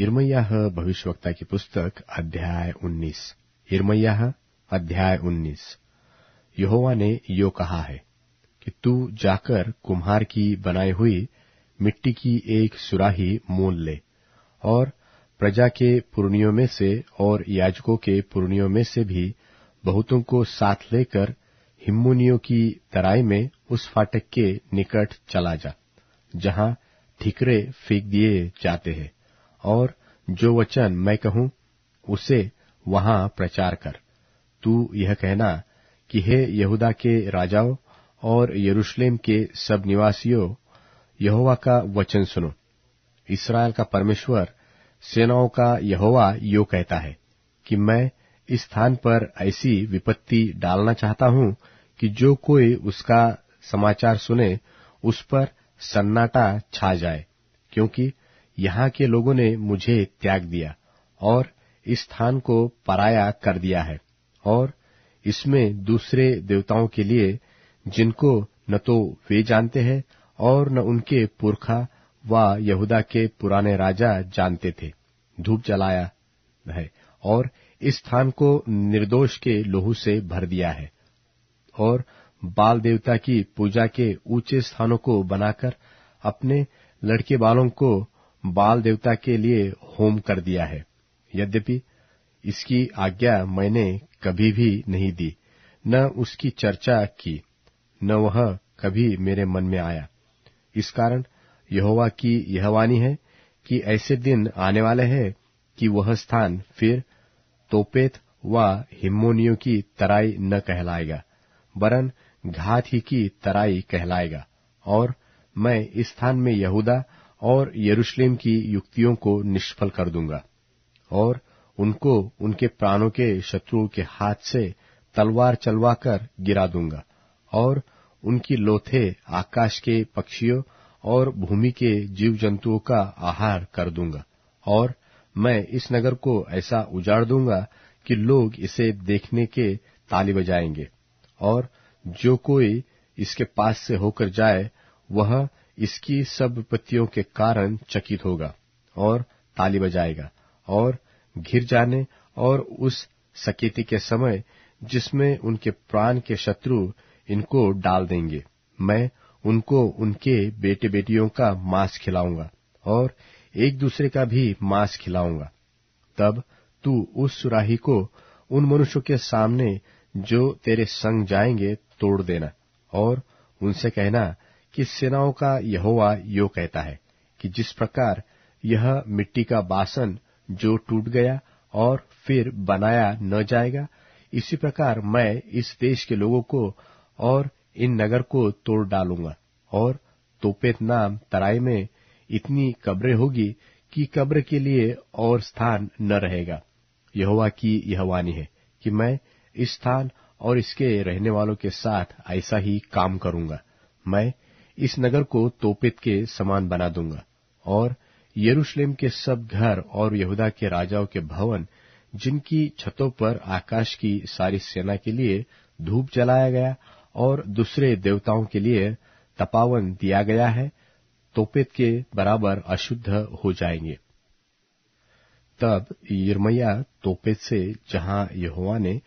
यिर्मयाह भविष्यवक्ता की पुस्तक अध्याय 19। यिर्मयाह अध्याय 19। यहोवा ने यो कहा है कि तू जाकर कुम्हार की बनाई हुई मिट्टी की एक सुराही मोल ले, और प्रजा के पुरनियों में से और याजकों के पुरनियों में से भी बहुतों को साथ लेकर हिम्मोनियों की तराई में उस फाटक के निकट चला जा, जहां ठिकरे फेंक दिए जाते हैं, और जो वचन मैं कहूं उसे वहां प्रचार कर। तू यह कहना कि हे यहूदा के राजाओं और यरूशलेम के सब निवासियों, यहोवा का वचन सुनो। इस्राएल का परमेश्वर, सेनाओं का यहोवा यो कहता है कि मैं इस स्थान पर ऐसी विपत्ति डालना चाहता हूं कि जो कोई उसका समाचार सुने उस पर सन्नाटा छा जाए, क्योंकि यहाँ के लोगों ने मुझे त्याग दिया और इस स्थान को पराया कर दिया है, और इसमें दूसरे देवताओं के लिए, जिनको न तो वे जानते हैं और न उनके पुरखा व यहूदा के पुराने राजा जानते थे, धूप जलाया है, और इस स्थान को निर्दोष के लोहू से भर दिया है, और बाल देवता की पूजा के ऊंचे स्थानों को बनाकर अपने लड़के बालों को बाल देवता के लिए होम कर दिया है। यद्यपि इसकी आज्ञा मैंने कभी भी नहीं दी, न उसकी चर्चा की, न वह कभी मेरे मन में आया। इस कारण यहोवा की यह वाणी है कि ऐसे दिन आने वाले हैं कि वह स्थान फिर तोपेत व हिम्मोनियों की तराई न कहलाएगा, वरन घात ही की तराई कहलाएगा, और मैं इस स्थान में यहूदा और यरूशलेम की युक्तियों को निष्फल कर दूंगा, और उनको उनके प्राणों के शत्रुओं के हाथ से तलवार चलवाकर गिरा दूंगा, और उनकी लोथे आकाश के पक्षियों और भूमि के जीव जंतुओं का आहार कर दूंगा, और मैं इस नगर को ऐसा उजाड़ दूंगा कि लोग इसे देखने के ताली बजाएंगे, और जो कोई इसके पास से होकर जाए वह इसकी सब विपत्तियों के कारण चकित होगा और ताली बजाएगा, और घिर जाने और उस सकेती के समय जिसमें उनके प्राण के शत्रु इनको डाल देंगे, मैं उनको उनके बेटे बेटियों का मांस खिलाऊंगा और एक दूसरे का भी मांस खिलाऊंगा। तब तू उस सुराही को उन मनुष्यों के सामने जो तेरे संग जाएंगे तोड़ देना, और उनसे कहना कि सेनाओं का यहोवा यो कहता है कि जिस प्रकार यह मिट्टी का बासन जो टूट गया और फिर बनाया न जाएगा, इसी प्रकार मैं इस देश के लोगों को और इन नगर को तोड़ डालूंगा, और तोपेत नाम तराई में इतनी कब्रें होगी कि कब्र के लिए और स्थान न रहेगा। यहोवा की यह वाणी है कि मैं इस स्थान और इसके रहने वालों के साथ ऐसा ही काम करूंगा। मैं इस नगर को तोपेत के समान बना दूंगा, और यरूशलेम के सब घर और यहूदा के राजाओं के भवन, जिनकी छतों पर आकाश की सारी सेना के लिए धूप जलाया गया और दूसरे देवताओं के लिए तपावन दिया गया है, तोपेत के बराबर अशुद्ध हो जाएंगे। तब यिर्मयाह तोपेत से, जहां यहोवा ने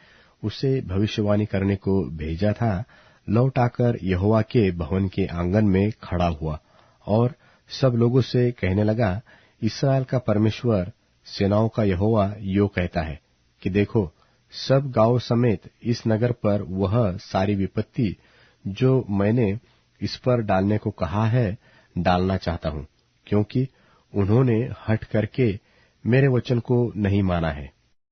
उसे भविष्यवाणी करने को भेजा था, लौट आकर यहोवा के भवन के आंगन में खड़ा हुआ और सब लोगों से कहने लगा, इस्राएल का परमेश्वर, सेनाओं का यहोवा यो कहता है कि देखो, सब गांव समेत इस नगर पर वह सारी विपत्ति जो मैंने इस पर डालने को कहा है डालना चाहता हूं, क्योंकि उन्होंने हठ करके मेरे वचन को नहीं माना है।